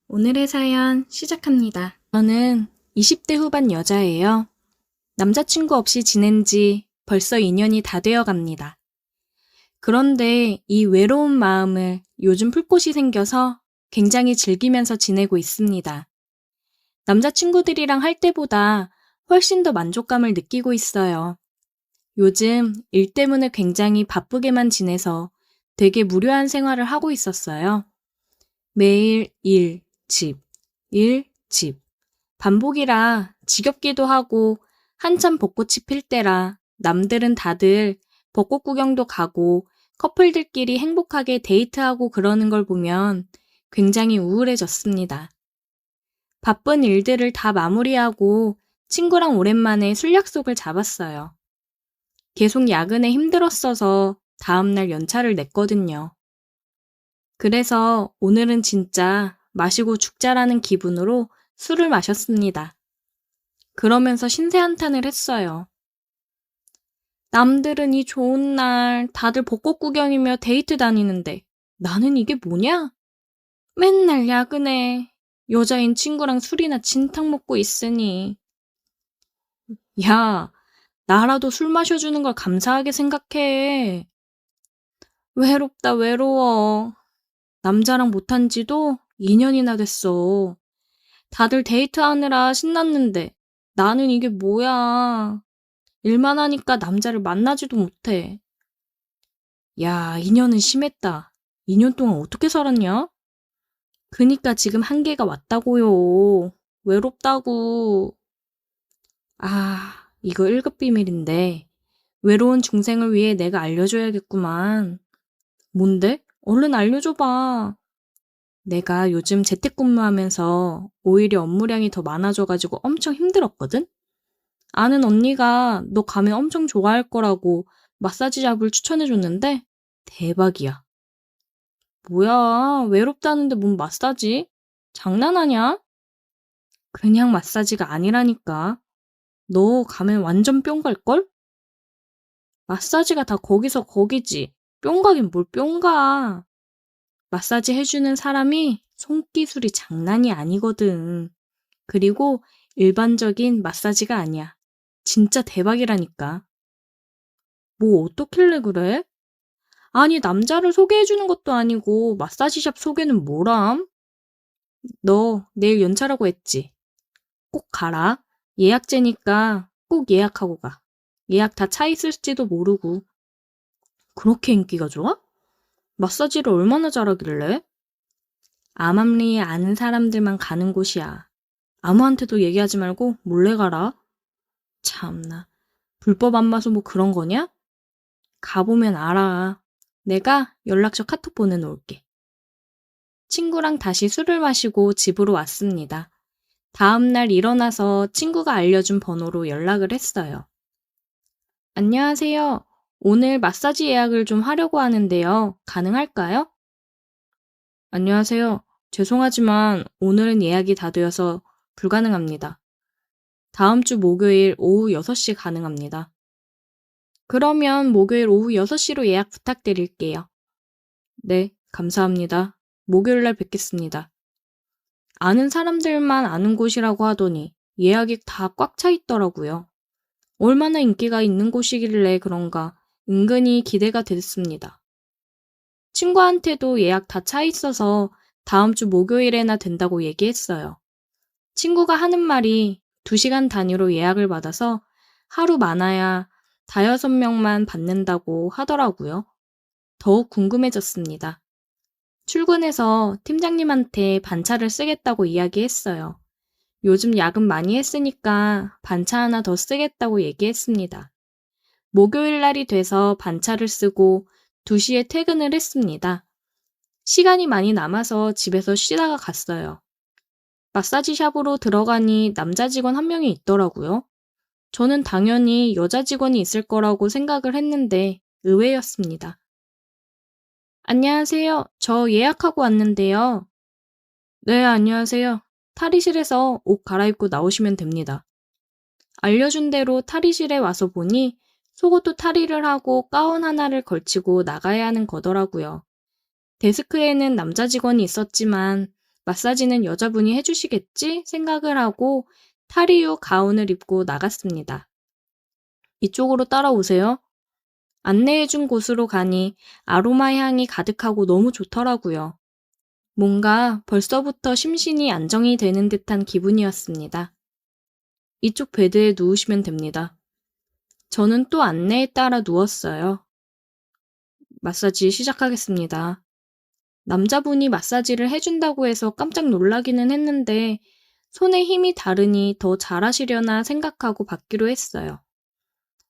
오늘의 사연 시작합니다. 저는 20대 후반 여자예요. 남자친구 없이 지낸 지 벌써 2년이 다 되어 갑니다. 그런데 이 외로운 마음을 요즘 풀 곳이 생겨서 굉장히 즐기면서 지내고 있습니다. 남자친구들이랑 할 때보다 훨씬 더 만족감을 느끼고 있어요. 요즘 일 때문에 굉장히 바쁘게만 지내서 되게 무료한 생활을 하고 있었어요. 매일 일, 집. 반복이라 지겹기도 하고 한참 벚꽃이 필 때라 남들은 다들 벚꽃 구경도 가고 커플들끼리 행복하게 데이트하고 그러는 걸 보면 굉장히 우울해졌습니다. 바쁜 일들을 다 마무리하고 친구랑 오랜만에 술 약속을 잡았어요. 계속 야근에 힘들었어서 다음날 연차를 냈거든요. 그래서 오늘은 진짜 마시고 죽자라는 기분으로 술을 마셨습니다. 그러면서 신세한탄을 했어요. 남들은 이 좋은 날 다들 벚꽃 구경이며 데이트 다니는데 나는 이게 뭐냐? 맨날 야근해. 여자인 친구랑 술이나 진탕 먹고 있으니. 야, 나라도 술 마셔주는 걸 감사하게 생각해. 외롭다, 외로워. 남자랑 못한 지도 2년이나 됐어. 다들 데이트하느라 신났는데 나는 이게 뭐야. 일만 하니까 남자를 만나지도 못해. 야, 2년은 심했다. 2년 동안 어떻게 살았냐? 그니까 지금 한계가 왔다고요. 외롭다고. 아, 이거 1급 비밀인데 외로운 중생을 위해 내가 알려줘야겠구만. 뭔데? 얼른 알려줘봐. 내가 요즘 재택근무하면서 오히려 업무량이 더 많아져가지고 엄청 힘들었거든? 아는 언니가 너 가면 엄청 좋아할 거라고 마사지 잡을 추천해줬는데 대박이야. 뭐야, 외롭다는데 뭔 마사지? 장난하냐? 그냥 마사지가 아니라니까. 너 가면 완전 뿅 갈걸? 마사지가 다 거기서 거기지. 뿅 가긴 뭘 뿅 가. 마사지 해주는 사람이 손기술이 장난이 아니거든. 그리고 일반적인 마사지가 아니야. 진짜 대박이라니까. 뭐 어떻길래 그래? 아니, 남자를 소개해주는 것도 아니고 마사지샵 소개는 뭐람? 너 내일 연차라고 했지? 꼭 가라. 예약제니까 꼭 예약하고 가. 예약 다 차 있을지도 모르고. 그렇게 인기가 좋아? 마사지를 얼마나 잘하길래? 암암리에 아는 사람들만 가는 곳이야. 아무한테도 얘기하지 말고 몰래 가라. 참나. 불법 안마소 뭐 그런 거냐? 가보면 알아. 내가 연락처 카톡 보내놓을게. 친구랑 다시 술을 마시고 집으로 왔습니다. 다음날 일어나서 친구가 알려준 번호로 연락을 했어요. 안녕하세요. 오늘 마사지 예약을 좀 하려고 하는데요. 가능할까요? 안녕하세요. 죄송하지만 오늘은 예약이 다 되어서 불가능합니다. 다음 주 목요일 오후 6시 가능합니다. 그러면 목요일 오후 6시로 예약 부탁드릴게요. 네, 감사합니다. 목요일 날 뵙겠습니다. 아는 사람들만 아는 곳이라고 하더니 예약이 다 꽉 차 있더라고요. 얼마나 인기가 있는 곳이길래 그런가 은근히 기대가 됐습니다. 친구한테도 예약 다 차 있어서 다음 주 목요일에나 된다고 얘기했어요. 친구가 하는 말이 2시간 단위로 예약을 받아서 하루 많아야 5-6명만 받는다고 하더라고요. 더욱 궁금해졌습니다. 출근해서 팀장님한테 반차를 쓰겠다고 이야기했어요. 요즘 야근 많이 했으니까 반차 하나 더 쓰겠다고 얘기했습니다. 목요일 날이 돼서 반차를 쓰고 2시에 퇴근을 했습니다. 시간이 많이 남아서 집에서 쉬다가 갔어요. 마사지 샵으로 들어가니 남자 직원 한 명이 있더라고요. 저는 당연히 여자 직원이 있을 거라고 생각을 했는데 의외였습니다. 안녕하세요. 저 예약하고 왔는데요. 네, 안녕하세요. 탈의실에서 옷 갈아입고 나오시면 됩니다. 알려준 대로 탈의실에 와서 보니 속옷도 탈의를 하고 가운 하나를 걸치고 나가야 하는 거더라고요. 데스크에는 남자 직원이 있었지만 마사지는 여자분이 해주시겠지 생각을 하고 타리유 가운을 입고 나갔습니다. 이쪽으로 따라오세요. 안내해준 곳으로 가니 아로마 향이 가득하고 너무 좋더라고요. 뭔가 벌써부터 심신이 안정이 되는 듯한 기분이었습니다. 이쪽 베드에 누우시면 됩니다. 저는 또 안내에 따라 누웠어요. 마사지 시작하겠습니다. 남자분이 마사지를 해준다고 해서 깜짝 놀라기는 했는데 손에 힘이 다르니 더 잘하시려나 생각하고 받기로 했어요.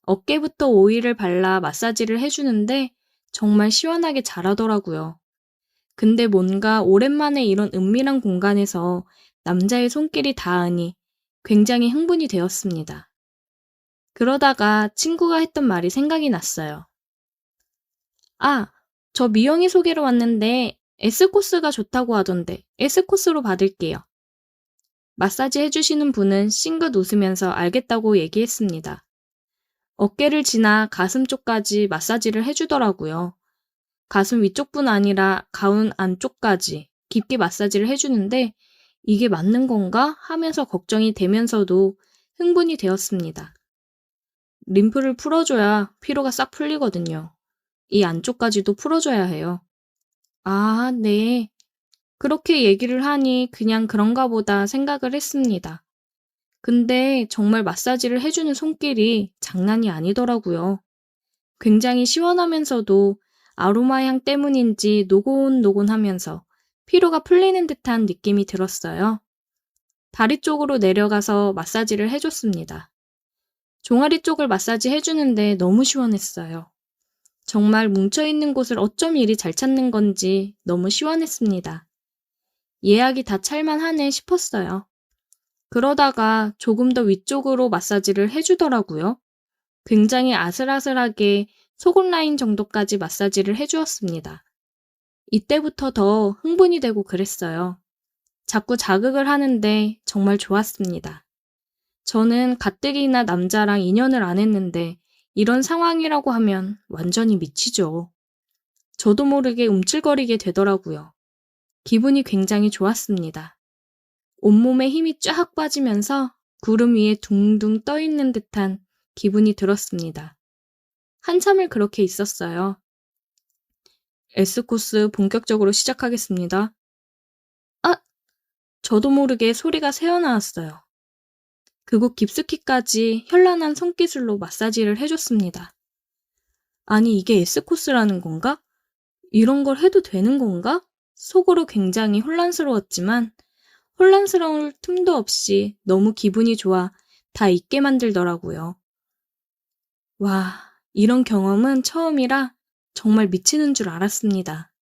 어깨부터 오일을 발라 마사지를 해주는데 정말 시원하게 잘하더라고요. 근데 뭔가 오랜만에 이런 은밀한 공간에서 남자의 손길이 닿으니 굉장히 흥분이 되었습니다. 그러다가 친구가 했던 말이 생각이 났어요. 아, 저 미영이 소개로 왔는데 S코스가 좋다고 하던데 S코스로 받을게요. 마사지 해주시는 분은 싱긋 웃으면서 알겠다고 얘기했습니다. 어깨를 지나 가슴 쪽까지 마사지를 해주더라고요. 가슴 위쪽뿐 아니라 가운 안쪽까지 깊게 마사지를 해주는데 이게 맞는 건가 하면서 걱정이 되면서도 흥분이 되었습니다. 림프를 풀어줘야 피로가 싹 풀리거든요. 이 안쪽까지도 풀어줘야 해요. 아, 네. 그렇게 얘기를 하니 그냥 그런가 보다 생각을 했습니다. 근데 정말 마사지를 해주는 손길이 장난이 아니더라고요. 굉장히 시원하면서도 아로마 향 때문인지 노곤노곤하면서 피로가 풀리는 듯한 느낌이 들었어요. 다리 쪽으로 내려가서 마사지를 해줬습니다. 종아리 쪽을 마사지 해주는데 너무 시원했어요. 정말 뭉쳐있는 곳을 어쩜 이리 잘 찾는 건지 너무 시원했습니다. 예약이 다 찰만하네 싶었어요. 그러다가 조금 더 위쪽으로 마사지를 해주더라고요. 굉장히 아슬아슬하게 속옷 라인 정도까지 마사지를 해주었습니다. 이때부터 더 흥분이 되고 그랬어요. 자꾸 자극을 하는데 정말 좋았습니다. 저는 가뜩이나 남자랑 인연을 안 했는데 이런 상황이라고 하면 완전히 미치죠. 저도 모르게 움찔거리게 되더라고요. 기분이 굉장히 좋았습니다. 온몸에 힘이 쫙 빠지면서 구름 위에 둥둥 떠 있는 듯한 기분이 들었습니다. 한참을 그렇게 있었어요. S코스 본격적으로 시작하겠습니다. 아! 저도 모르게 소리가 새어나왔어요. 그곳 깊숙이까지 현란한 손기술로 마사지를 해줬습니다. 아니, 이게 S코스라는 건가? 이런 걸 해도 되는 건가? 속으로 굉장히 혼란스러웠지만 혼란스러울 틈도 없이 너무 기분이 좋아 다 잊게 만들더라고요. 와, 이런 경험은 처음이라 정말 미치는 줄 알았습니다.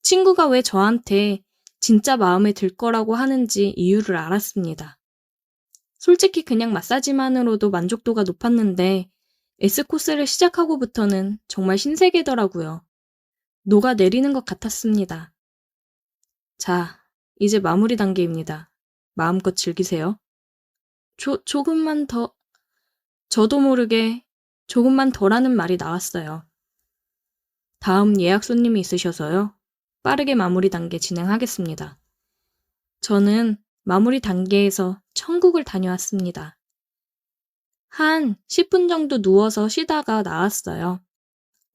친구가 왜 저한테 진짜 마음에 들 거라고 하는지 이유를 알았습니다. 솔직히 그냥 마사지만으로도 만족도가 높았는데 S코스를 시작하고부터는 정말 신세계더라고요. 녹아내리는 것 같았습니다. 자, 이제 마무리 단계입니다. 마음껏 즐기세요. 조금만 더... 저도 모르게 조금만 더라는 말이 나왔어요. 다음 예약 손님이 있으셔서요. 빠르게 마무리 단계 진행하겠습니다. 저는 마무리 단계에서 천국을 다녀왔습니다. 한 10분 정도 누워서 쉬다가 나왔어요.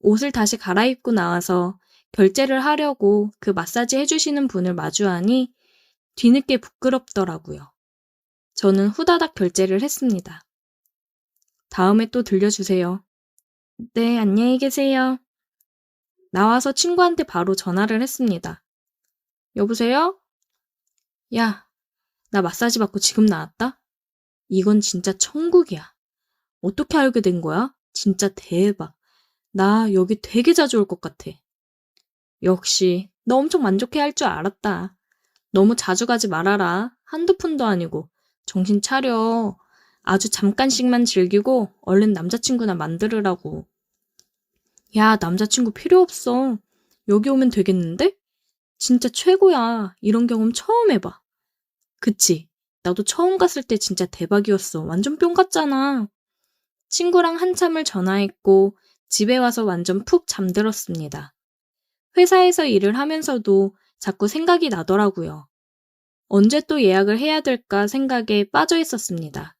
옷을 다시 갈아입고 나와서 결제를 하려고 그 마사지 해주시는 분을 마주하니 뒤늦게 부끄럽더라고요. 저는 후다닥 결제를 했습니다. 다음에 또 들려주세요. 네, 안녕히 계세요. 나와서 친구한테 바로 전화를 했습니다. 여보세요? 야, 나 마사지 받고 지금 나왔다? 이건 진짜 천국이야. 어떻게 알게 된 거야? 진짜 대박. 나 여기 되게 자주 올 것 같아. 역시 너 엄청 만족해 할 줄 알았다. 너무 자주 가지 말아라. 한두 푼도 아니고. 정신 차려. 아주 잠깐씩만 즐기고 얼른 남자친구나 만들으라고. 야, 남자친구 필요 없어. 여기 오면 되겠는데? 진짜 최고야. 이런 경험 처음 해봐. 그치? 나도 처음 갔을 때 진짜 대박이었어. 완전 뿅 같잖아. 친구랑 한참을 전화했고 집에 와서 완전 푹 잠들었습니다. 회사에서 일을 하면서도 자꾸 생각이 나더라고요. 언제 또 예약을 해야 될까 생각에 빠져 있었습니다.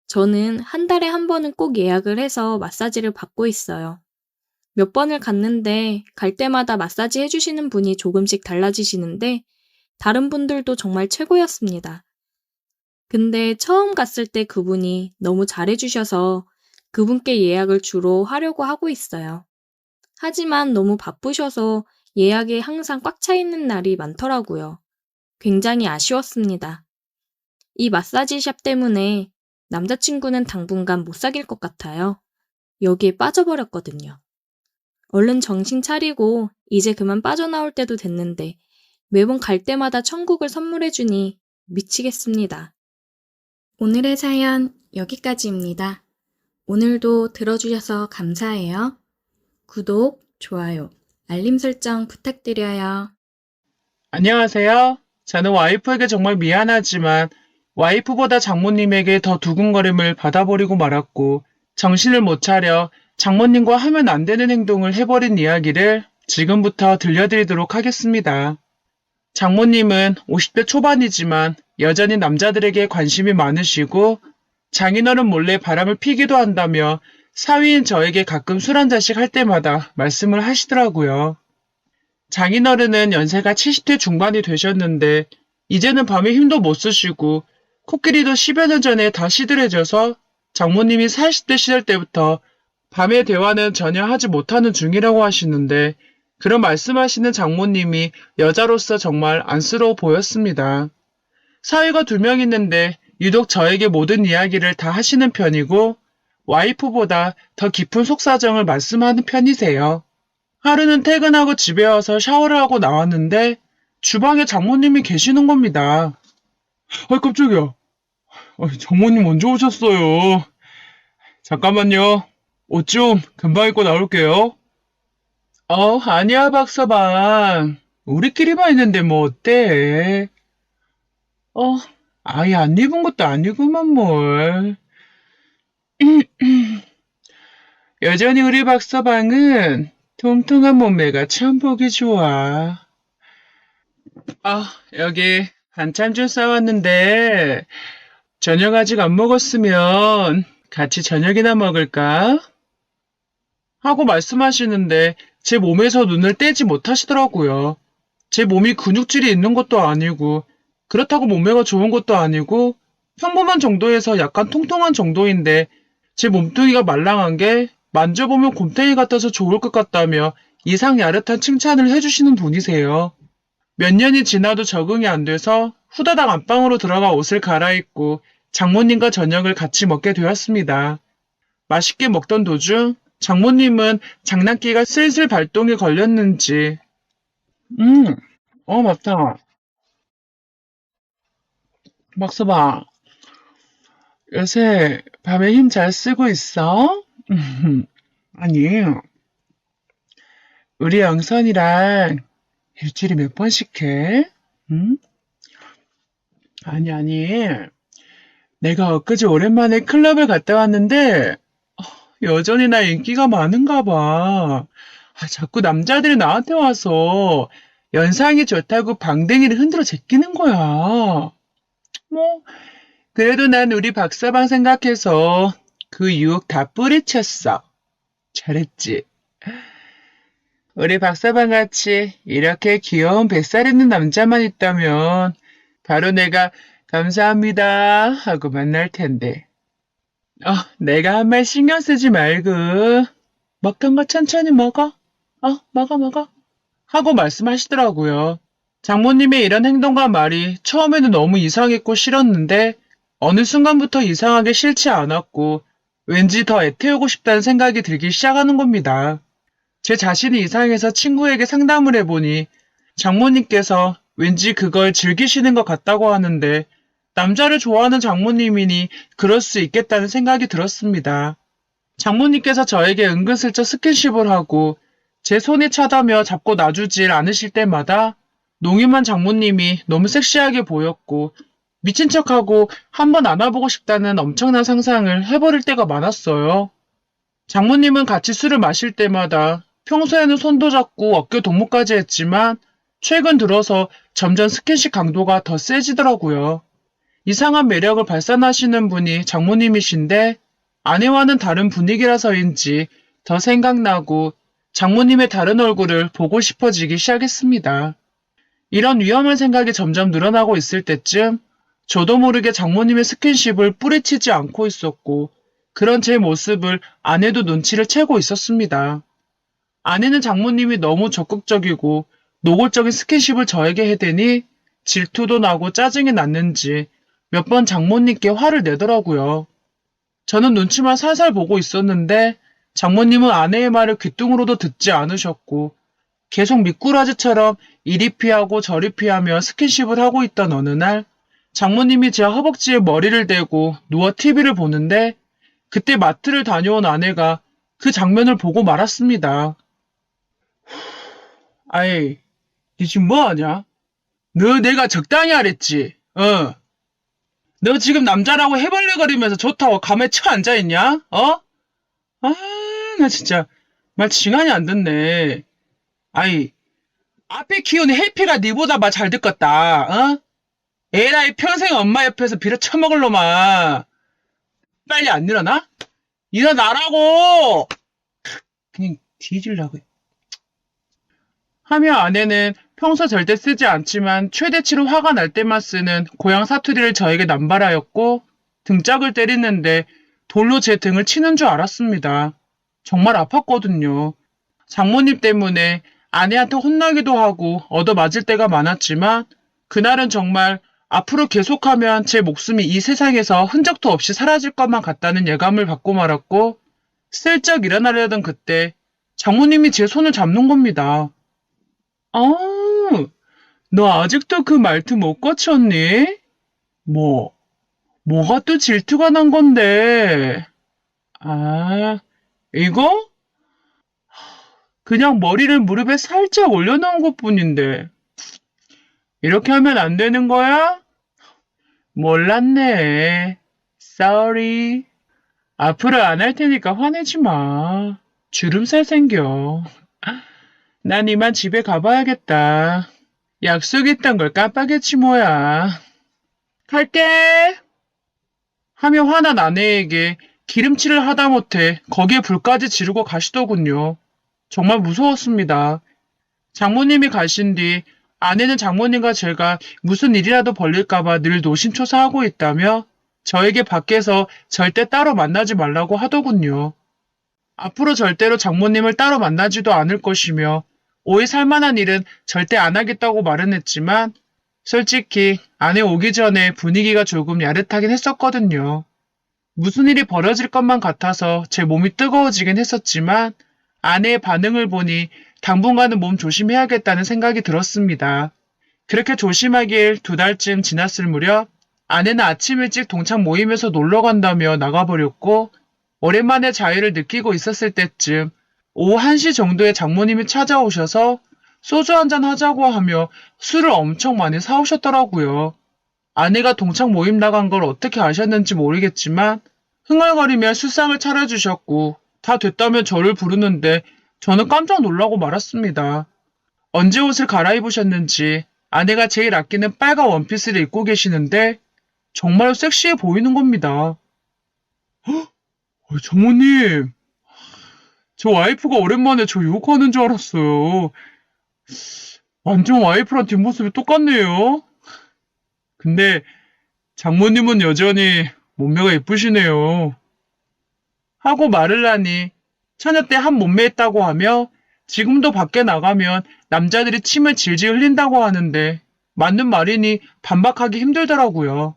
저는 한 달에 한 번은 꼭 예약을 해서 마사지를 받고 있어요. 몇 번을 갔는데 갈 때마다 마사지 해주시는 분이 조금씩 달라지시는데 다른 분들도 정말 최고였습니다. 근데 처음 갔을 때 그분이 너무 잘해주셔서 그분께 예약을 주로 하려고 하고 있어요. 하지만 너무 바쁘셔서 예약이 항상 꽉 차 있는 날이 많더라고요. 굉장히 아쉬웠습니다. 이 마사지샵 때문에 남자친구는 당분간 못 사귈 것 같아요. 여기에 빠져버렸거든요. 얼른 정신 차리고 이제 그만 빠져나올 때도 됐는데 매번 갈 때마다 천국을 선물해주니 미치겠습니다. 오늘의 사연 여기까지입니다. 오늘도 들어주셔서 감사해요. 구독, 좋아요, 알림 설정 부탁드려요. 안녕하세요. 저는 와이프에게 정말 미안하지만 와이프보다 장모님에게 더 두근거림을 받아버리고 말았고 정신을 못 차려 장모님과 하면 안 되는 행동을 해버린 이야기를 지금부터 들려드리도록 하겠습니다. 장모님은 50대 초반이지만 여전히 남자들에게 관심이 많으시고 장인어른 몰래 바람을 피기도 한다며 사위인 저에게 가끔 술 한 잔씩 할 때마다 말씀을 하시더라고요. 장인어른은 연세가 70대 중반이 되셨는데 이제는 밤에 힘도 못 쓰시고 코끼리도 10여 년 전에 다 시들해져서 장모님이 40대 시절 때부터 밤의 대화는 전혀 하지 못하는 중이라고 하시는데 그런 말씀하시는 장모님이 여자로서 정말 안쓰러워 보였습니다. 사위가 2명 있는데 유독 저에게 모든 이야기를 다 하시는 편이고 와이프보다 더 깊은 속사정을 말씀하는 편이세요. 하루는 퇴근하고 집에 와서 샤워를 하고 나왔는데 주방에 장모님이 계시는 겁니다. 깜짝이야. 장모님 먼저 오셨어요. 잠깐만요. 옷 좀 금방 입고 나올게요. 아니야, 박서방. 우리끼리만 있는데 뭐 어때? 아예 안 입은 것도 아니구만 뭘. 여전히 우리 박서방은 통통한 몸매가 참 보기 좋아. 여기 반찬 좀 싸왔는데 저녁 아직 안 먹었으면 같이 저녁이나 먹을까? 하고 말씀하시는데 제 몸에서 눈을 떼지 못하시더라고요. 제 몸이 근육질이 있는 것도 아니고 그렇다고 몸매가 좋은 것도 아니고 평범한 정도에서 약간 통통한 정도인데 제 몸뚱이가 말랑한 게 만져보면 곰탱이 같아서 좋을 것 같다며 이상 야릇한 칭찬을 해주시는 분이세요. 몇 년이 지나도 적응이 안 돼서 후다닥 안방으로 들어가 옷을 갈아입고 장모님과 저녁을 같이 먹게 되었습니다. 맛있게 먹던 도중 장모님은 장난기가 슬슬 발동이 걸렸는지 맞다. 박서방, 요새 밤에 힘 잘 쓰고 있어? 아니, 우리 영선이랑 일주일에 몇 번씩 해? 응? 아니. 내가 엊그제 오랜만에 클럽을 갔다 왔는데 여전히 나 인기가 많은가 봐. 자꾸 남자들이 나한테 와서 연상이 좋다고 방댕이를 흔들어 제끼는 거야. 뭐 그래도 난 우리 박서방 생각해서 그 유혹 다 뿌리쳤어. 잘했지. 우리 박서방 같이 이렇게 귀여운 뱃살 있는 남자만 있다면 바로 내가 감사합니다 하고 만날 텐데. 내가 한 말 신경 쓰지 말고 먹던 거 천천히 먹어. 먹어. 하고 말씀하시더라고요. 장모님의 이런 행동과 말이 처음에는 너무 이상했고 싫었는데 어느 순간부터 이상하게 싫지 않았고 왠지 더 애태우고 싶다는 생각이 들기 시작하는 겁니다. 제 자신이 이상해서 친구에게 상담을 해보니 장모님께서 왠지 그걸 즐기시는 것 같다고 하는데 남자를 좋아하는 장모님이니 그럴 수 있겠다는 생각이 들었습니다. 장모님께서 저에게 은근슬쩍 스킨십을 하고 제 손이 차다며 잡고 놔주질 않으실 때마다 농임한 장모님이 너무 섹시하게 보였고 미친 척하고 한번 안아보고 싶다는 엄청난 상상을 해버릴 때가 많았어요. 장모님은 같이 술을 마실 때마다 평소에는 손도 잡고 어깨 동무까지 했지만 최근 들어서 점점 스킨십 강도가 더 세지더라고요. 이상한 매력을 발산하시는 분이 장모님이신데 아내와는 다른 분위기라서인지 더 생각나고 장모님의 다른 얼굴을 보고 싶어지기 시작했습니다. 이런 위험한 생각이 점점 늘어나고 있을 때쯤 저도 모르게 장모님의 스킨십을 뿌리치지 않고 있었고 그런 제 모습을 아내도 눈치를 채고 있었습니다. 아내는 장모님이 너무 적극적이고 노골적인 스킨십을 저에게 해대니 질투도 나고 짜증이 났는지 몇 번 장모님께 화를 내더라고요. 저는 눈치만 살살 보고 있었는데 장모님은 아내의 말을 귓등으로도 듣지 않으셨고 계속 미꾸라지처럼 이리 피하고 저리 피하며 스킨십을 하고 있던 어느 날 장모님이 제 허벅지에 머리를 대고 누워 TV를 보는데 그때 마트를 다녀온 아내가 그 장면을 보고 말았습니다. 아이, 니 지금 뭐하냐? 너 내가 적당히 하랬지? 너 지금 남자라고 해벌레거리면서 좋다고 감에 쳐 앉아있냐? 아, 나 진짜 말 징하니 안 듣네. 아이, 앞에 키우는 해피가 니보다 말 잘 듣겠다. 에라이 평생 엄마 옆에서 빌어 처먹을 놈아. 빨리 안 일어나? 일어나라고! 그냥 뒤질라고. 하며 아내는 평소 절대 쓰지 않지만 최대치로 화가 날 때만 쓰는 고향 사투리를 저에게 남발하였고 등짝을 때리는데 돌로 제 등을 치는 줄 알았습니다. 정말 아팠거든요. 장모님 때문에 아내한테 혼나기도 하고 얻어맞을 때가 많았지만 그날은 정말 앞으로 계속하면 제 목숨이 이 세상에서 흔적도 없이 사라질 것만 같다는 예감을 받고 말았고 슬쩍 일어나려던 그때 장모님이 제 손을 잡는 겁니다. 너 아직도 그 말투 못 고쳤니? 뭐가 또 질투가 난 건데? 이거? 그냥 머리를 무릎에 살짝 올려놓은 것 뿐인데. 이렇게 하면 안 되는 거야? 몰랐네. Sorry. 앞으로 안 할 테니까 화내지 마. 주름살 생겨. 난 이만 집에 가봐야겠다. 약속 있던 걸 깜빡했지 뭐야. 갈게. 하며 화난 아내에게 기름칠을 하다못해 거기에 불까지 지르고 가시더군요. 정말 무서웠습니다. 장모님이 가신 뒤 아내는 장모님과 제가 무슨 일이라도 벌릴까봐 늘 노심초사하고 있다며 저에게 밖에서 절대 따로 만나지 말라고 하더군요. 앞으로 절대로 장모님을 따로 만나지도 않을 것이며 오해 살만한 일은 절대 안 하겠다고 말은 했지만 솔직히 아내 오기 전에 분위기가 조금 야릇하긴 했었거든요. 무슨 일이 벌어질 것만 같아서 제 몸이 뜨거워지긴 했었지만 아내의 반응을 보니 당분간은 몸 조심해야겠다는 생각이 들었습니다. 그렇게 조심하길 2달쯤 지났을 무렵 아내는 아침 일찍 동창 모임에서 놀러 간다며 나가버렸고 오랜만에 자유를 느끼고 있었을 때쯤 오후 1시 정도에 장모님이 찾아오셔서 소주 한잔 하자고 하며 술을 엄청 많이 사오셨더라고요. 아내가 동창 모임 나간 걸 어떻게 아셨는지 모르겠지만 흥얼거리며 술상을 차려주셨고 다 됐다며 저를 부르는데 저는 깜짝 놀라고 말았습니다. 언제 옷을 갈아입으셨는지 아내가 제일 아끼는 빨간 원피스를 입고 계시는데 정말 섹시해 보이는 겁니다. 장모님, 저 와이프가 오랜만에 저 유혹하는 줄 알았어요. 완전 와이프랑 뒷모습이 똑같네요. 근데 장모님은 여전히 몸매가 예쁘시네요. 하고 말을 하니 처녀 때 한 몸매였다고 하며 지금도 밖에 나가면 남자들이 침을 질질 흘린다고 하는데 맞는 말이니 반박하기 힘들더라고요.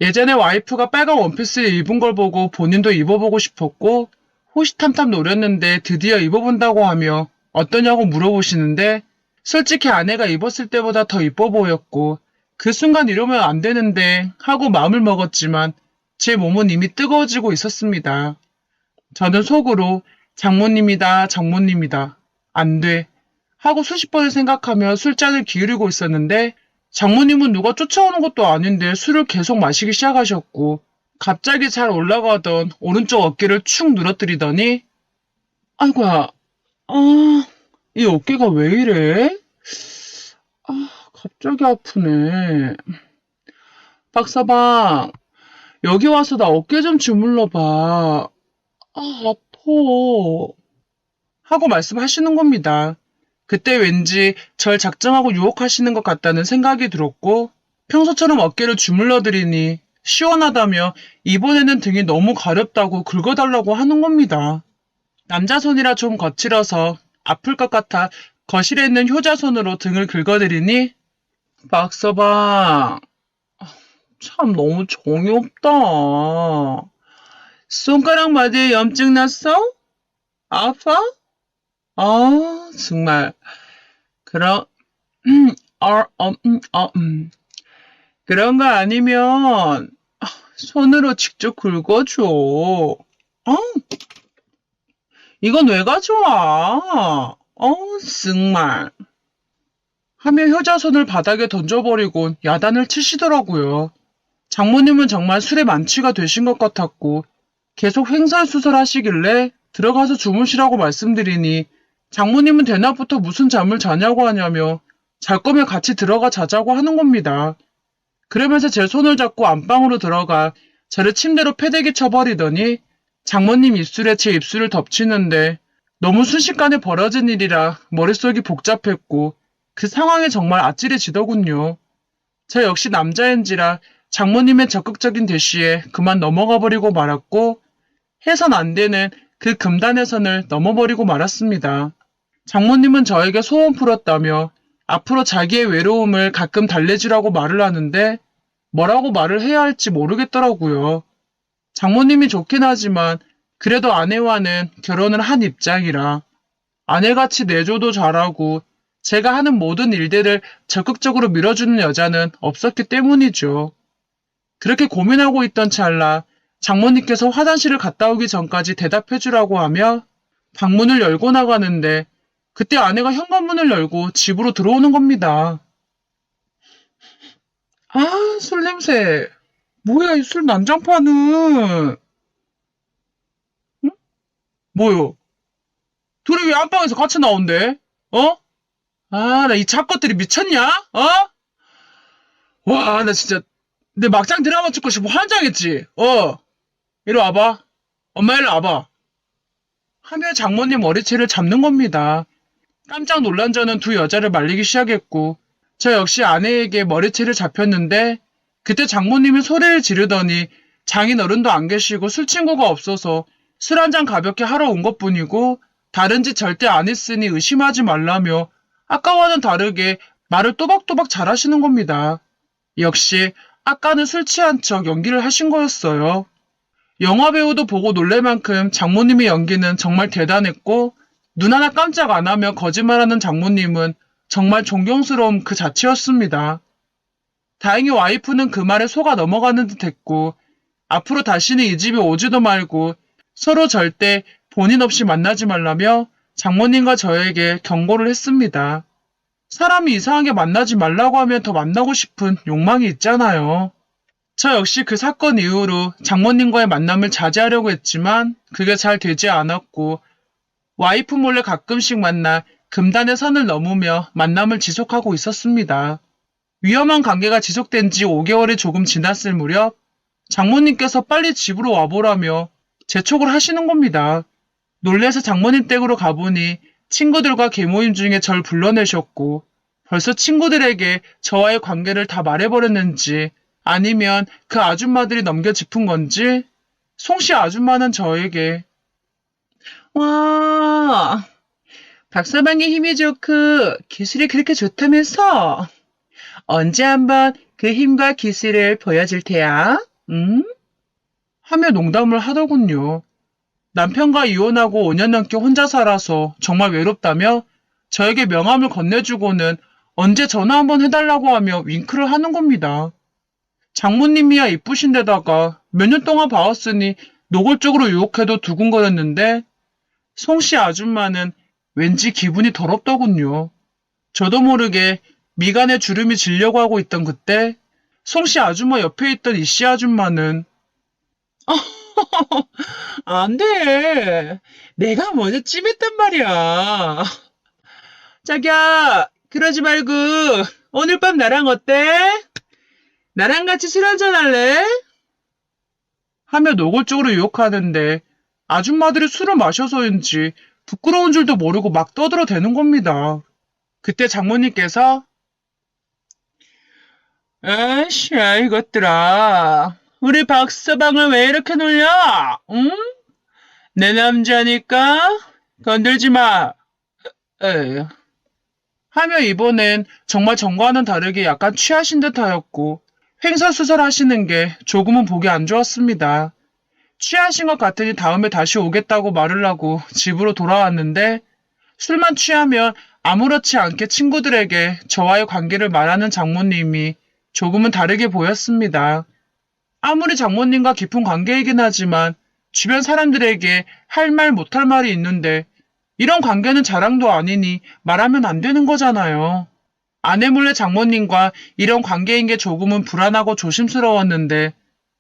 예전에 와이프가 빨간 원피스를 입은 걸 보고 본인도 입어보고 싶었고 호시탐탐 노렸는데 드디어 입어본다고 하며 어떠냐고 물어보시는데 솔직히 아내가 입었을 때보다 더 이뻐 보였고 그 순간 이러면 안 되는데 하고 마음을 먹었지만 제 몸은 이미 뜨거워지고 있었습니다. 저는 속으로 장모님이다 장모님이다 안 돼 하고 수십 번을 생각하며 술잔을 기울이고 있었는데 장모님은 누가 쫓아오는 것도 아닌데 술을 계속 마시기 시작하셨고 갑자기 잘 올라가던 오른쪽 어깨를 축 늘어뜨리더니 아이고야 이 어깨가 왜 이래? 갑자기 아프네. 박서방, 여기 와서 나 어깨 좀 주물러 봐. 아파. 하고 말씀하시는 겁니다. 그때 왠지 절 작정하고 유혹하시는 것 같다는 생각이 들었고, 평소처럼 어깨를 주물러 드리니 시원하다며 이번에는 등이 너무 가렵다고 긁어달라고 하는 겁니다. 남자 손이라 좀 거칠어서 아플 것 같아 거실에 있는 효자손으로 등을 긁어드리니, 박서방, 참 너무 정이 없다. 손가락 마디에 염증 났어? 아파? 정말. 그럼, 어, 그런 거 아니면, 손으로 직접 긁어줘. 이건 왜 가져와? 정말. 하며 효자손을 바닥에 던져버리고 야단을 치시더라고요. 장모님은 정말 술에 만취가 되신 것 같았고, 계속 횡설수설 하시길래 들어가서 주무시라고 말씀드리니, 장모님은 대낮부터 무슨 잠을 자냐고 하냐며 잘 거면 같이 들어가 자자고 하는 겁니다. 그러면서 제 손을 잡고 안방으로 들어가 저를 침대로 패대기 쳐버리더니 장모님 입술에 제 입술을 덮치는데 너무 순식간에 벌어진 일이라 머릿속이 복잡했고 그 상황이 정말 아찔해지더군요. 저 역시 남자인지라 장모님의 적극적인 대시에 그만 넘어가 버리고 말았고 해선 안 되는 그 금단의 선을 넘어버리고 말았습니다. 장모님은 저에게 소원 풀었다며 앞으로 자기의 외로움을 가끔 달래주라고 말을 하는데 뭐라고 말을 해야 할지 모르겠더라고요. 장모님이 좋긴 하지만 그래도 아내와는 결혼을 한 입장이라 아내같이 내조도 잘하고 제가 하는 모든 일들을 적극적으로 밀어주는 여자는 없었기 때문이죠. 그렇게 고민하고 있던 찰나 장모님께서 화장실을 갔다 오기 전까지 대답해주라고 하며 방문을 열고 나가는데 그때 아내가 현관문을 열고 집으로 들어오는 겁니다. 술 냄새. 뭐야, 이 술 난장판은. 응? 뭐요? 둘이 왜 안방에서 같이 나온대? 나 이 작것들이 미쳤냐? 와, 나 진짜, 내 막장 드라마 찍고 싶어 환장했지? 이리 와봐. 엄마 일로 와봐. 하며 장모님 머리채를 잡는 겁니다. 깜짝 놀란 저는 두 여자를 말리기 시작했고, 저 역시 아내에게 머리채를 잡혔는데, 그때 장모님이 소리를 지르더니 장인 어른도 안 계시고 술 친구가 없어서 술 한잔 가볍게 하러 온 것뿐이고, 다른 짓 절대 안 했으니 의심하지 말라며 아까와는 다르게 말을 또박또박 잘하시는 겁니다. 역시 아까는 술 취한 척 연기를 하신 거였어요. 영화배우도 보고 놀랄 만큼 장모님의 연기는 정말 대단했고 눈 하나 깜짝 안 하며 거짓말하는 장모님은 정말 존경스러움 그 자체였습니다. 다행히 와이프는 그 말에 속아 넘어가는 듯 했고 앞으로 다시는 이 집에 오지도 말고 서로 절대 본인 없이 만나지 말라며 장모님과 저에게 경고를 했습니다. 사람이 이상하게 만나지 말라고 하면 더 만나고 싶은 욕망이 있잖아요. 저 역시 그 사건 이후로 장모님과의 만남을 자제하려고 했지만 그게 잘 되지 않았고 와이프 몰래 가끔씩 만나 금단의 선을 넘으며 만남을 지속하고 있었습니다. 위험한 관계가 지속된 지 5개월이 조금 지났을 무렵 장모님께서 빨리 집으로 와보라며 재촉을 하시는 겁니다. 놀래서 장모님 댁으로 가보니 친구들과 개모임 중에 절 불러내셨고 벌써 친구들에게 저와의 관계를 다 말해버렸는지 아니면 그 아줌마들이 넘겨짚은 건지 송씨 아줌마는 저에게 와, 박서방의 힘이 좋고 기술이 그렇게 좋다면서 언제 한번 그 힘과 기술을 보여줄 테야? 응? 하며 농담을 하더군요. 남편과 이혼하고 5년 넘게 혼자 살아서 정말 외롭다며 저에게 명함을 건네주고는 언제 전화 한번 해달라고 하며 윙크를 하는 겁니다. 장모님이야 이쁘신데다가 몇 년 동안 봐왔으니 노골적으로 유혹해도 두근거렸는데 송씨 아줌마는 왠지 기분이 더럽더군요. 저도 모르게 미간에 주름이 지려고 하고 있던 그때 송씨 아줌마 옆에 있던 이씨 아줌마는 안 돼. 내가 먼저 찜했단 말이야. 자기야, 그러지 말고 오늘 밤 나랑 어때? 나랑 같이 술 한잔 할래? 하며 노골적으로 유혹하는데 아줌마들이 술을 마셔서인지 부끄러운 줄도 모르고 막 떠들어대는 겁니다. 그때 장모님께서 에이씨, 야, 이것들아. 우리 박서방을 왜 이렇게 놀려? 응? 내 남자니까 건들지 마. 에이. 하며 이번엔 정말 전과는 다르게 약간 취하신 듯 하였고 횡설수설 하시는 게 조금은 보기 안 좋았습니다. 취하신 것 같으니 다음에 다시 오겠다고 말을 하고 집으로 돌아왔는데 술만 취하면 아무렇지 않게 친구들에게 저와의 관계를 말하는 장모님이 조금은 다르게 보였습니다. 아무리 장모님과 깊은 관계이긴 하지만 주변 사람들에게 할 말 못할 말이 있는데 이런 관계는 자랑도 아니니 말하면 안 되는 거잖아요. 아내 몰래 장모님과 이런 관계인 게 조금은 불안하고 조심스러웠는데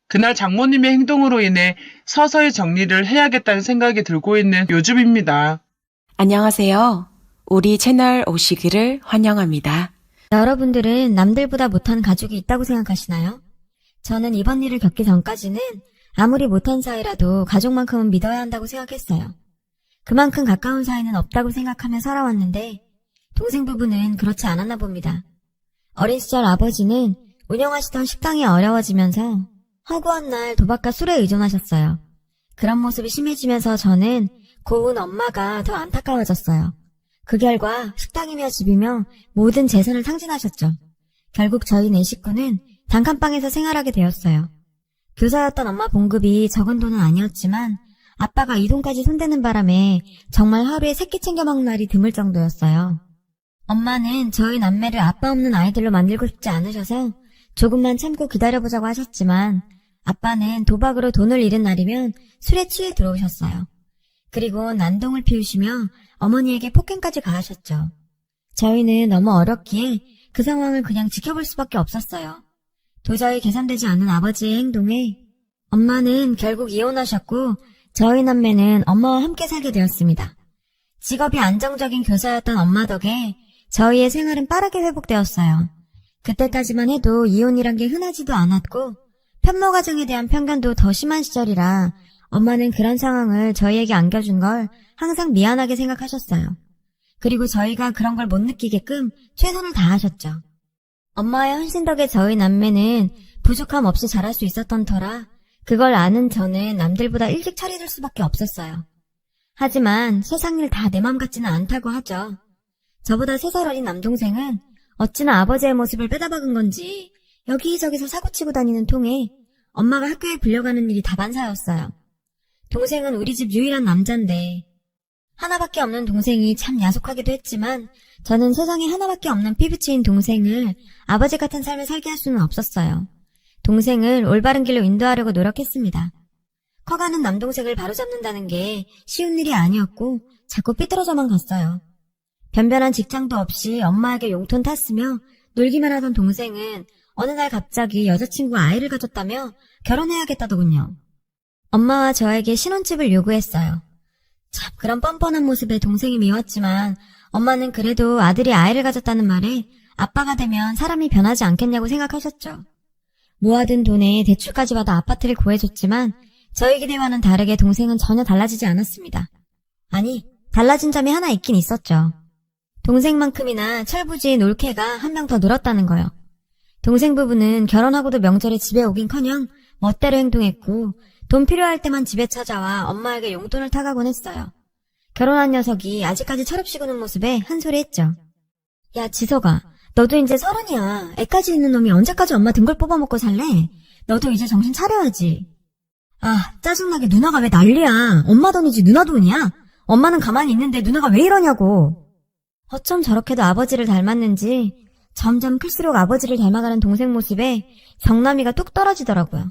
그날 장모님의 행동으로 인해 서서히 정리를 해야겠다는 생각이 들고 있는 요즘입니다. 안녕하세요. 우리 채널 오시기를 환영합니다. 여러분들은 남들보다 못한 가족이 있다고 생각하시나요? 저는 이번 일을 겪기 전까지는 아무리 못한 사이라도 가족만큼은 믿어야 한다고 생각했어요. 그만큼 가까운 사이는 없다고 생각하며 살아왔는데 동생 부부는 그렇지 않았나 봅니다. 어린 시절 아버지는 운영하시던 식당이 어려워지면서 허구한 날 도박과 술에 의존하셨어요. 그런 모습이 심해지면서 저는 고운 엄마가 더 안타까워졌어요. 그 결과 식당이며 집이며 모든 재산을 탕진하셨죠. 결국 저희 네 식구는 단칸방에서 생활하게 되었어요. 교사였던 엄마 봉급이 적은 돈은 아니었지만 아빠가 이 돈까지 손대는 바람에 정말 하루에 새끼 챙겨 먹는 날이 드물 정도였어요. 엄마는 저희 남매를 아빠 없는 아이들로 만들고 싶지 않으셔서 조금만 참고 기다려보자고 하셨지만 아빠는 도박으로 돈을 잃은 날이면 술에 취해 들어오셨어요. 그리고 난동을 피우시며 어머니에게 폭행까지 가하셨죠. 저희는 너무 어렸기에 그 상황을 그냥 지켜볼 수밖에 없었어요. 도저히 계산되지 않는 아버지의 행동에 엄마는 결국 이혼하셨고 저희 남매는 엄마와 함께 살게 되었습니다. 직업이 안정적인 교사였던 엄마 덕에 저희의 생활은 빠르게 회복되었어요. 그때까지만 해도 이혼이란 게 흔하지도 않았고 편모 가정에 대한 편견도 더 심한 시절이라 엄마는 그런 상황을 저희에게 안겨준 걸 항상 미안하게 생각하셨어요. 그리고 저희가 그런 걸 못 느끼게끔 최선을 다하셨죠. 엄마의 헌신 덕에 저희 남매는 부족함 없이 자랄 수 있었던 터라 그걸 아는 저는 남들보다 일찍 차려줄 수밖에 없었어요. 하지만 세상 일 다 내 맘 같지는 않다고 하죠. 저보다 3살 어린 남동생은 어찌나 아버지의 모습을 빼다박은 건지 여기저기서 사고치고 다니는 통에 엄마가 학교에 불려가는 일이 다반사였어요. 동생은 우리 집 유일한 남잔데 하나밖에 없는 동생이 참 야속하기도 했지만 저는 세상에 하나밖에 없는 피부치인 동생을 아버지 같은 삶을 살게 할 수는 없었어요. 동생을 올바른 길로 인도하려고 노력했습니다. 커가는 남동생을 바로잡는다는 게 쉬운 일이 아니었고 자꾸 삐뚤어져만 갔어요. 변변한 직장도 없이 엄마에게 용돈 탔으며 놀기만 하던 동생은 어느 날 갑자기 여자친구와 아이를 가졌다며 결혼해야겠다더군요. 엄마와 저에게 신혼집을 요구했어요. 참 그런 뻔뻔한 모습에 동생이 미웠지만 엄마는 그래도 아들이 아이를 가졌다는 말에 아빠가 되면 사람이 변하지 않겠냐고 생각하셨죠. 모아둔 돈에 대출까지 받아 아파트를 구해줬지만 저희 기대와는 다르게 동생은 전혀 달라지지 않았습니다. 아니, 달라진 점이 하나 있긴 있었죠. 동생만큼이나 철부지인 올케가 한 명 더 늘었다는 거요. 동생 부부는 결혼하고도 명절에 집에 오긴커녕 멋대로 행동했고 돈 필요할 때만 집에 찾아와 엄마에게 용돈을 타가곤 했어요. 결혼한 녀석이 아직까지 철없이 구는 모습에 한 소리 했죠. 야 지석아, 너도 이제 30이야. 애까지 있는 놈이 언제까지 엄마 등골 뽑아먹고 살래? 너도 이제 정신 차려야지. 아 짜증나게 누나가 왜 난리야. 엄마 돈이지 누나 돈이야. 엄마는 가만히 있는데 누나가 왜 이러냐고. 어쩜 저렇게도 아버지를 닮았는지 점점 클수록 아버지를 닮아가는 동생 모습에 정남이가 뚝 떨어지더라고요.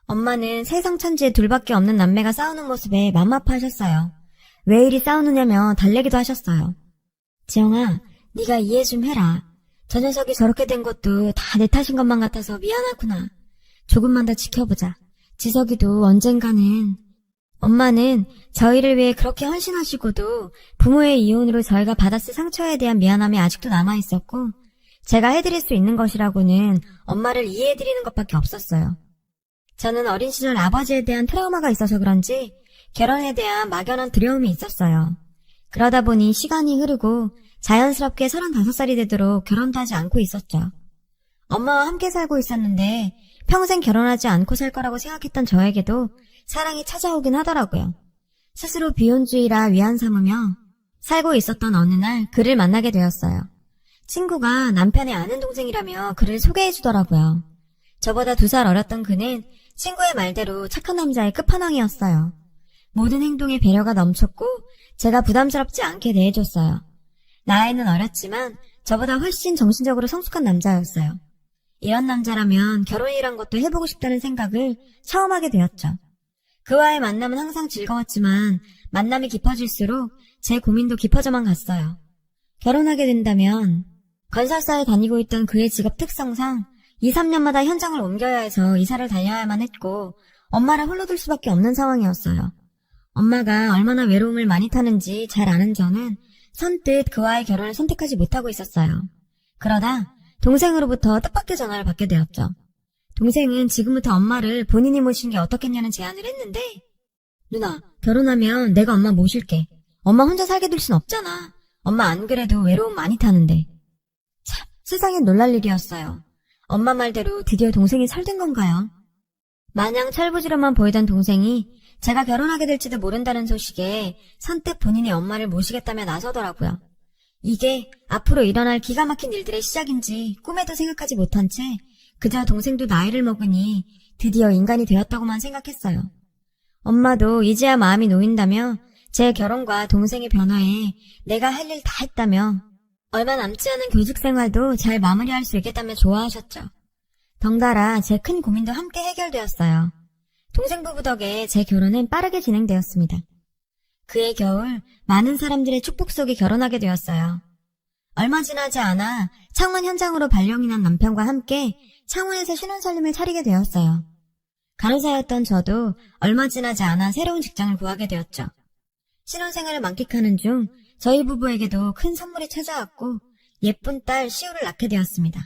엄마는 세상 천지에 둘밖에 없는 남매가 싸우는 모습에 맘 아파하셨어요. 왜 이리 싸우느냐며 달래기도 하셨어요. 지영아, 네가 이해 좀 해라. 저 녀석이 저렇게 된 것도 다 내 탓인 것만 같아서 미안하구나. 조금만 더 지켜보자. 지석이도 언젠가는... 엄마는 저희를 위해 그렇게 헌신하시고도 부모의 이혼으로 저희가 받았을 상처에 대한 미안함이 아직도 남아있었고 제가 해드릴 수 있는 것이라고는 엄마를 이해해드리는 것밖에 없었어요. 저는 어린 시절 아버지에 대한 트라우마가 있어서 그런지 결혼에 대한 막연한 두려움이 있었어요. 그러다 보니 시간이 흐르고 자연스럽게 35살이 되도록 결혼도 하지 않고 있었죠. 엄마와 함께 살고 있었는데 평생 결혼하지 않고 살 거라고 생각했던 저에게도 사랑이 찾아오긴 하더라고요. 스스로 비혼주의라 위안 삼으며 살고 있었던 어느 날 그를 만나게 되었어요. 친구가 남편의 아는 동생이라며 그를 소개해 주더라고요. 저보다 2살 어렸던 그는 친구의 말대로 착한 남자의 끝판왕이었어요. 모든 행동에 배려가 넘쳤고 제가 부담스럽지 않게 대해줬어요. 나이는 어렸지만 저보다 훨씬 정신적으로 성숙한 남자였어요. 이런 남자라면 결혼이란 것도 해보고 싶다는 생각을 처음 하게 되었죠. 그와의 만남은 항상 즐거웠지만 만남이 깊어질수록 제 고민도 깊어져만 갔어요. 결혼하게 된다면 건설사에 다니고 있던 그의 직업 특성상 2, 3년마다 현장을 옮겨야 해서 이사를 다녀야만 했고 엄마를 홀로 둘 수밖에 없는 상황이었어요. 엄마가 얼마나 외로움을 많이 타는지 잘 아는 저는 선뜻 그와의 결혼을 선택하지 못하고 있었어요. 그러다 동생으로부터 뜻밖의 전화를 받게 되었죠. 동생은 지금부터 엄마를 본인이 모시는 게 어떻겠냐는 제안을 했는데 누나, 결혼하면 내가 엄마 모실게. 엄마 혼자 살게 둘 순 없잖아. 엄마 안 그래도 외로움 많이 타는데. 참, 세상엔 놀랄 일이었어요. 엄마 말대로 드디어 동생이 설된 건가요? 마냥 철부지로만 보이던 동생이 제가 결혼하게 될지도 모른다는 소식에 선뜻 본인이 엄마를 모시겠다며 나서더라고요. 이게 앞으로 일어날 기가 막힌 일들의 시작인지 꿈에도 생각하지 못한 채 그저 동생도 나이를 먹으니 드디어 인간이 되었다고만 생각했어요. 엄마도 이제야 마음이 놓인다며 제 결혼과 동생의 변화에 내가 할 일 다 했다며 얼마 남지 않은 교직 생활도 잘 마무리할 수 있겠다며 좋아하셨죠. 덩달아 제 큰 고민도 함께 해결되었어요. 동생 부부 덕에 제 결혼은 빠르게 진행되었습니다. 그해 겨울 많은 사람들의 축복 속에 결혼하게 되었어요. 얼마 지나지 않아 창원 현장으로 발령이 난 남편과 함께 창원에서 신혼살림을 차리게 되었어요. 간호사였던 저도 얼마 지나지 않아 새로운 직장을 구하게 되었죠. 신혼생활을 만끽하는 중 저희 부부에게도 큰 선물이 찾아왔고 예쁜 딸 시우를 낳게 되었습니다.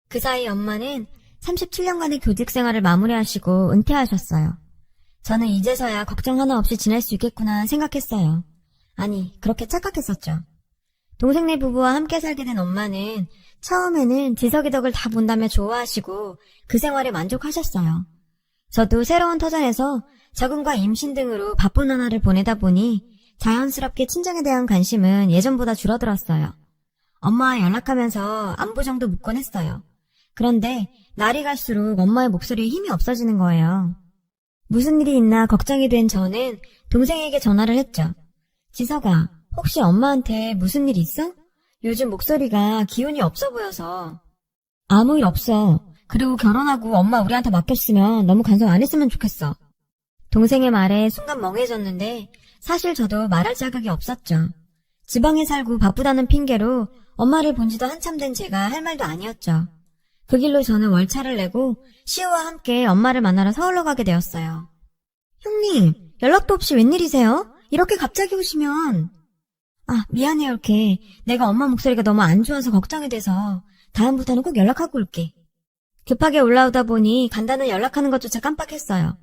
그 사이 엄마는 37년간의 교직 생활을 마무리하시고 은퇴하셨어요. 저는 이제서야 걱정 하나 없이 지낼 수 있겠구나 생각했어요. 아니, 그렇게 착각했었죠. 동생네 부부와 함께 살게 된 엄마는 처음에는 지석이 덕을 다 본다며 좋아하시고 그 생활에 만족하셨어요. 저도 새로운 터전에서 적응과 임신 등으로 바쁜 나날을 보내다 보니 자연스럽게 친정에 대한 관심은 예전보다 줄어들었어요. 엄마와 연락하면서 안부 정도 묻곤 했어요. 그런데 날이 갈수록 엄마의 목소리에 힘이 없어지는 거예요. 무슨 일이 있나 걱정이 된 저는 동생에게 전화를 했죠. 지석아, 혹시 엄마한테 무슨 일 있어? 요즘 목소리가 기운이 없어 보여서. 아무 일 없어. 그리고 결혼하고 엄마 우리한테 맡겼으면 너무 간섭 안 했으면 좋겠어. 동생의 말에 순간 멍해졌는데 사실 저도 말할 자격이 없었죠. 지방에 살고 바쁘다는 핑계로 엄마를 본 지도 한참 된 제가 할 말도 아니었죠. 그 길로 저는 월차를 내고 시우와 함께 엄마를 만나러 서울로 가게 되었어요. 형님, 연락도 없이 웬일이세요? 이렇게 갑자기 오시면. 아, 미안해요, 이렇게. 내가 엄마 목소리가 너무 안 좋아서 걱정이 돼서 다음부터는 꼭 연락하고 올게. 급하게 올라오다 보니 간단한 연락하는 것조차 깜빡했어요.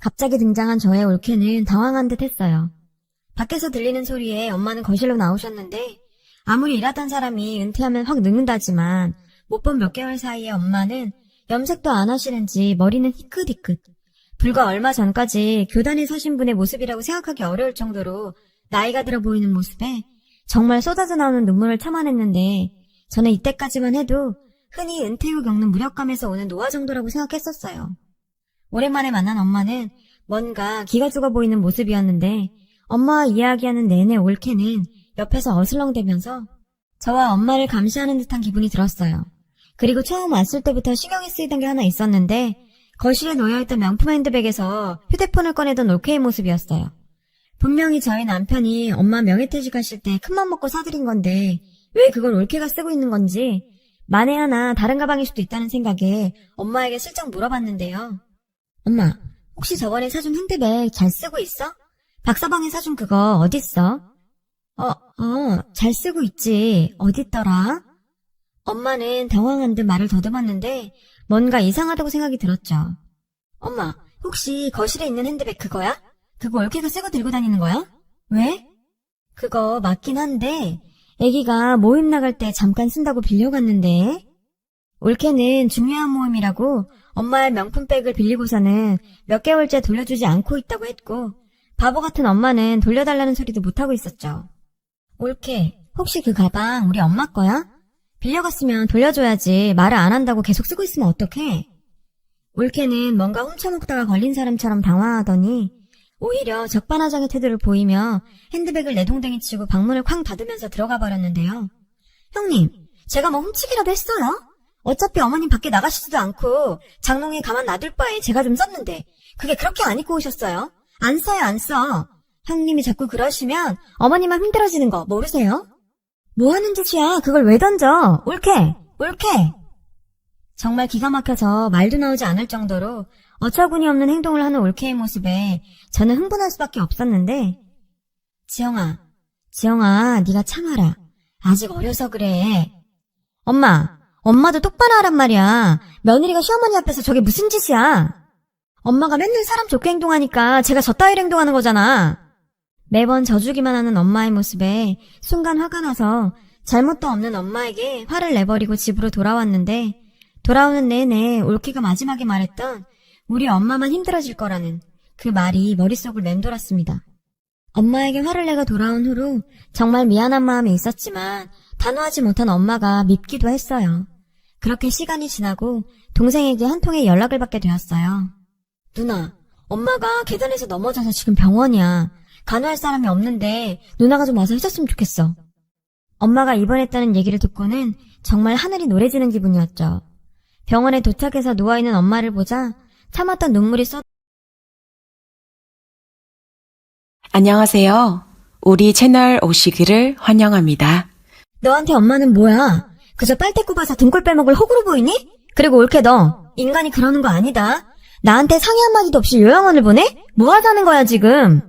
갑자기 등장한 저의 올케는 당황한 듯 했어요. 밖에서 들리는 소리에 엄마는 거실로 나오셨는데 아무리 일하던 사람이 은퇴하면 확 늙는다지만 못 본 몇 개월 사이에 엄마는 염색도 안 하시는지 머리는 희끗희끗. 불과 얼마 전까지 교단에 서신 분의 모습이라고 생각하기 어려울 정도로 나이가 들어 보이는 모습에 정말 쏟아져 나오는 눈물을 참아냈는데 저는 이때까지만 해도 흔히 은퇴 후 겪는 무력감에서 오는 노화 정도라고 생각했었어요. 오랜만에 만난 엄마는 뭔가 기가 죽어 보이는 모습이었는데 엄마와 이야기하는 내내 올케는 옆에서 어슬렁대면서 저와 엄마를 감시하는 듯한 기분이 들었어요. 그리고 처음 왔을 때부터 신경이 쓰이던 게 하나 있었는데 거실에 놓여있던 명품 핸드백에서 휴대폰을 꺼내던 올케의 모습이었어요. 분명히 저희 남편이 엄마 명예퇴직하실 때 큰맘 먹고 사드린 건데 왜 그걸 올케가 쓰고 있는 건지 만에 하나 다른 가방일 수도 있다는 생각에 엄마에게 슬쩍 물어봤는데요. 엄마, 혹시 저번에 사준 핸드백 잘 쓰고 있어? 박서방이 사준 그거 어딨어? 잘 쓰고 있지. 어딨더라? 엄마는 당황한 듯 말을 더듬었는데 뭔가 이상하다고 생각이 들었죠. 엄마, 혹시 거실에 있는 핸드백 그거야? 그거 올케가 새거 들고 다니는 거야? 왜? 그거 맞긴 한데 애기가 모임 나갈 때 잠깐 쓴다고 빌려갔는데. 올케는 중요한 모임이라고 엄마의 명품백을 빌리고서는 몇 개월째 돌려주지 않고 있다고 했고 바보 같은 엄마는 돌려달라는 소리도 못하고 있었죠. 올케, 혹시 그 가방 우리 엄마 거야? 빌려갔으면 돌려줘야지 말을 안 한다고 계속 쓰고 있으면 어떡해? 올케는 뭔가 훔쳐먹다가 걸린 사람처럼 당황하더니 오히려 적반하장의 태도를 보이며 핸드백을 내동댕이 치고 방문을 쾅 닫으면서 들어가 버렸는데요. 형님, 제가 뭐 훔치기라도 했어요? 어차피 어머님 밖에 나가시지도 않고 장롱에 가만 놔둘 바에 제가 좀 썼는데 그게 그렇게 안 입고 오셨어요? 안 써요, 안 써. 형님이 자꾸 그러시면 어머님만 힘들어지는 거 모르세요? 뭐 하는 짓이야? 그걸 왜 던져? 올케! 올케! 정말 기가 막혀서 말도 나오지 않을 정도로 어처구니 없는 행동을 하는 올케의 모습에 저는 흥분할 수밖에 없었는데 지영아, 네가 참아라. 아직 어려서 그래. 엄마도 똑바로 하란 말이야. 며느리가 시어머니 앞에서 저게 무슨 짓이야? 엄마가 맨날 사람 좋게 행동하니까 제가 저 따위로 행동하는 거잖아. 매번 져주기만 하는 엄마의 모습에 순간 화가 나서 잘못도 없는 엄마에게 화를 내버리고 집으로 돌아왔는데 돌아오는 내내 올케가 마지막에 말했던 우리 엄마만 힘들어질 거라는 그 말이 머릿속을 맴돌았습니다. 엄마에게 화를 내고 돌아온 후로 정말 미안한 마음이 있었지만 단호하지 못한 엄마가 밉기도 했어요. 그렇게 시간이 지나고 동생에게 한 통의 연락을 받게 되었어요. 누나, 엄마가 계단에서 넘어져서 지금 병원이야. 간호할 사람이 없는데 누나가 좀 와서 해줬으면 좋겠어. 엄마가 입원했다는 얘기를 듣고는 정말 하늘이 노래지는 기분이었죠. 병원에 도착해서 누워있는 엄마를 보자 참았던 눈물이 안녕하세요. 우리 채널 오시기를 환영합니다. 너한테 엄마는 뭐야? 그저 빨대 꼽아서 등골 빼먹을 호구로 보이니? 그리고 올케 너 인간이 그러는 거 아니다. 나한테 상의 한마디도 없이 요양원을 보내? 뭐 하자는 거야 지금?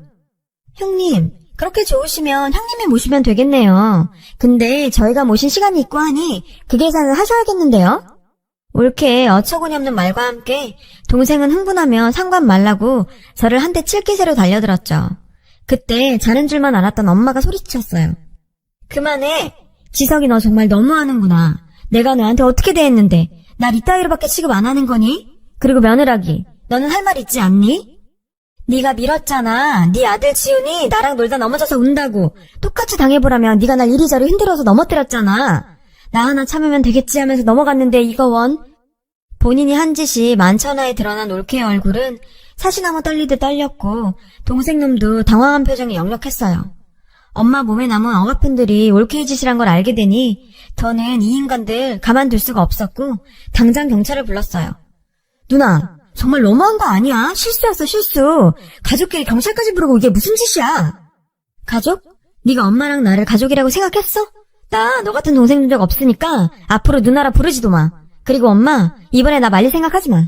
형님, 그렇게 좋으시면 형님이 모시면 되겠네요. 근데 저희가 모신 시간이 있고 하니 그 계산을 하셔야겠는데요? 올케 어처구니 없는 말과 함께 동생은 흥분하며 상관 말라고 저를 한 대 칠 기세로 달려들었죠. 그때 자는 줄만 알았던 엄마가 소리쳤어요. 그만해. 지석이 너 정말 너무하는구나. 내가 너한테 어떻게 대했는데 날 이따위로밖에 취급 안 하는 거니? 그리고 며느라기, 너는 할 말 있지 않니? 네가 밀었잖아. 네 아들 지훈이 나랑 놀다 넘어져서 운다고. 똑같이 당해보라면 네가 날 이리저리 흔들어서 넘어뜨렸잖아. 나 하나 참으면 되겠지 하면서 넘어갔는데 이거 원. 본인이 한 짓이 만천하에 드러난 올케의 얼굴은 사시나무 떨리듯 떨렸고 동생놈도 당황한 표정이 역력했어요. 엄마 몸에 남은 억압분들이 올케의 짓이란 걸 알게 되니 저는 이 인간들 가만둘 수가 없었고 당장 경찰을 불렀어요. 누나, 정말 너무한 거 아니야? 실수였어, 실수. 가족끼리 경찰까지 부르고 이게 무슨 짓이야? 가족? 네가 엄마랑 나를 가족이라고 생각했어? 나 너 같은 동생 준 적 없으니까 앞으로 누나라 부르지도 마. 그리고 엄마, 이번에 나 말릴 생각하지 마.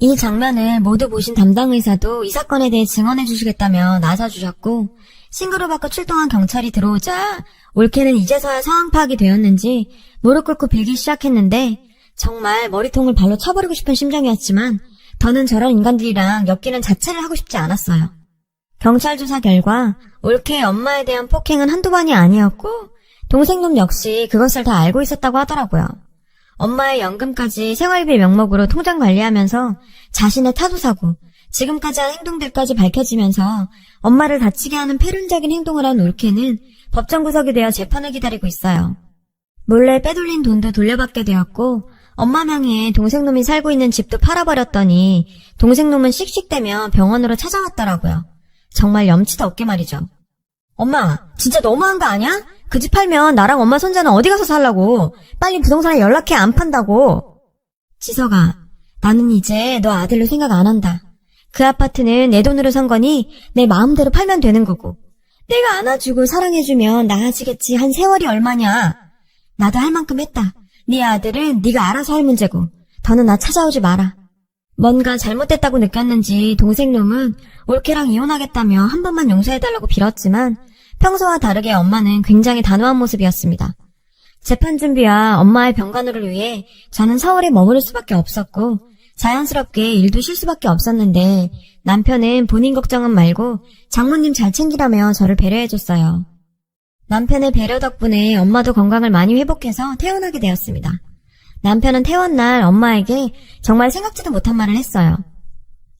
이 장면을 모두 보신 담당 의사도 이 사건에 대해 증언해 주시겠다며 나서주셨고 신고를 받고 출동한 경찰이 들어오자 올케는 이제서야 상황 파악이 되었는지 무릎 꿇고 빌기 시작했는데 정말 머리통을 발로 쳐버리고 싶은 심정이었지만 더는 저런 인간들이랑 엮이는 자체를 하고 싶지 않았어요. 경찰 조사 결과 올케의 엄마에 대한 폭행은 한두 번이 아니었고 동생놈 역시 그것을 다 알고 있었다고 하더라고요. 엄마의 연금까지 생활비 명목으로 통장 관리하면서 자신의 타도사고 지금까지 한 행동들까지 밝혀지면서 엄마를 다치게 하는 패륜적인 행동을 한 올케는 법정 구속이 되어 재판을 기다리고 있어요. 몰래 빼돌린 돈도 돌려받게 되었고 엄마 명의의 동생놈이 살고 있는 집도 팔아버렸더니 동생놈은 씩씩대며 병원으로 찾아왔더라고요. 정말 염치도 없게 말이죠. 엄마, 진짜 너무한 거 아니야? 그 집 팔면 나랑 엄마 손자는 어디 가서 살라고. 빨리 부동산에 연락해, 안 판다고. 지석아, 나는 이제 너 아들로 생각 안 한다. 그 아파트는 내 돈으로 산 거니 내 마음대로 팔면 되는 거고 내가 안아주고 사랑해주면 나아지겠지. 한 세월이 얼마냐. 나도 할 만큼 했다. 네 아들은 네가 알아서 할 문제고 더는 나 찾아오지 마라. 뭔가 잘못됐다고 느꼈는지 동생놈은 올케랑 이혼하겠다며 한 번만 용서해달라고 빌었지만 평소와 다르게 엄마는 굉장히 단호한 모습이었습니다. 재판 준비와 엄마의 병간호를 위해 저는 서울에 머무를 수밖에 없었고 자연스럽게 일도 쉴 수밖에 없었는데 남편은 본인 걱정은 말고 장모님 잘 챙기라며 저를 배려해줬어요. 남편의 배려 덕분에 엄마도 건강을 많이 회복해서 퇴원하게 되었습니다. 남편은 퇴원 날 엄마에게 정말 생각지도 못한 말을 했어요.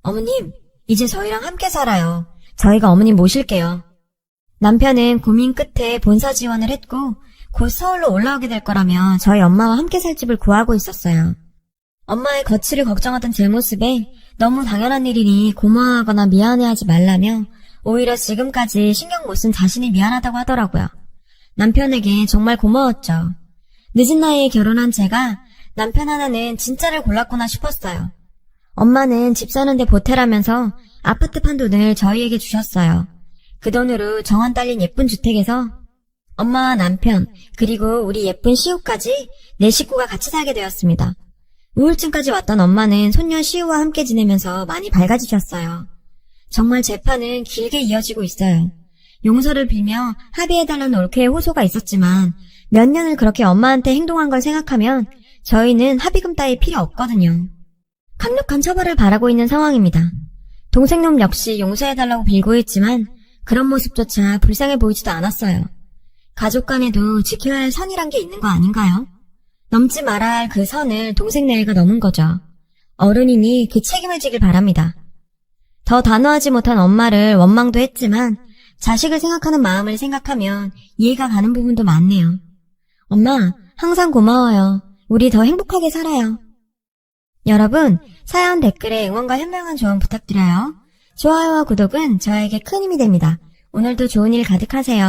어머님, 이제 저희랑 함께 살아요. 저희가 어머님 모실게요. 남편은 고민 끝에 본사 지원을 했고 곧 서울로 올라오게 될 거라며 저희 엄마와 함께 살 집을 구하고 있었어요. 엄마의 거취를 걱정하던 제 모습에 너무 당연한 일이니 고마워하거나 미안해하지 말라며 오히려 지금까지 신경 못 쓴 자신이 미안하다고 하더라고요. 남편에게 정말 고마웠죠. 늦은 나이에 결혼한 제가 남편 하나는 진짜를 골랐구나 싶었어요. 엄마는 집 사는데 보태라면서 아파트 판 돈을 저희에게 주셨어요. 그 돈으로 정원 딸린 예쁜 주택에서 엄마와 남편 그리고 우리 예쁜 시우까지 네 식구가 같이 살게 되었습니다. 우울증까지 왔던 엄마는 손녀 시우와 함께 지내면서 많이 밝아지셨어요. 정말 재판은 길게 이어지고 있어요. 용서를 빌며 합의해달라는 올케의 호소가 있었지만 몇 년을 그렇게 엄마한테 행동한 걸 생각하면 저희는 합의금 따위 필요 없거든요. 강력한 처벌을 바라고 있는 상황입니다. 동생놈 역시 용서해달라고 빌고 있지만 그런 모습조차 불쌍해 보이지도 않았어요. 가족 간에도 지켜야 할 선이란 게 있는 거 아닌가요? 넘지 말아야 할 그 선을 동생 내외가 넘은 거죠. 어른이니 그 책임을 지길 바랍니다. 더 단호하지 못한 엄마를 원망도 했지만 자식을 생각하는 마음을 생각하면 이해가 가는 부분도 많네요. 엄마, 항상 고마워요. 우리 더 행복하게 살아요. 여러분, 사연 댓글에 응원과 현명한 조언 부탁드려요. 좋아요와 구독은 저에게 큰 힘이 됩니다. 오늘도 좋은 일 가득하세요.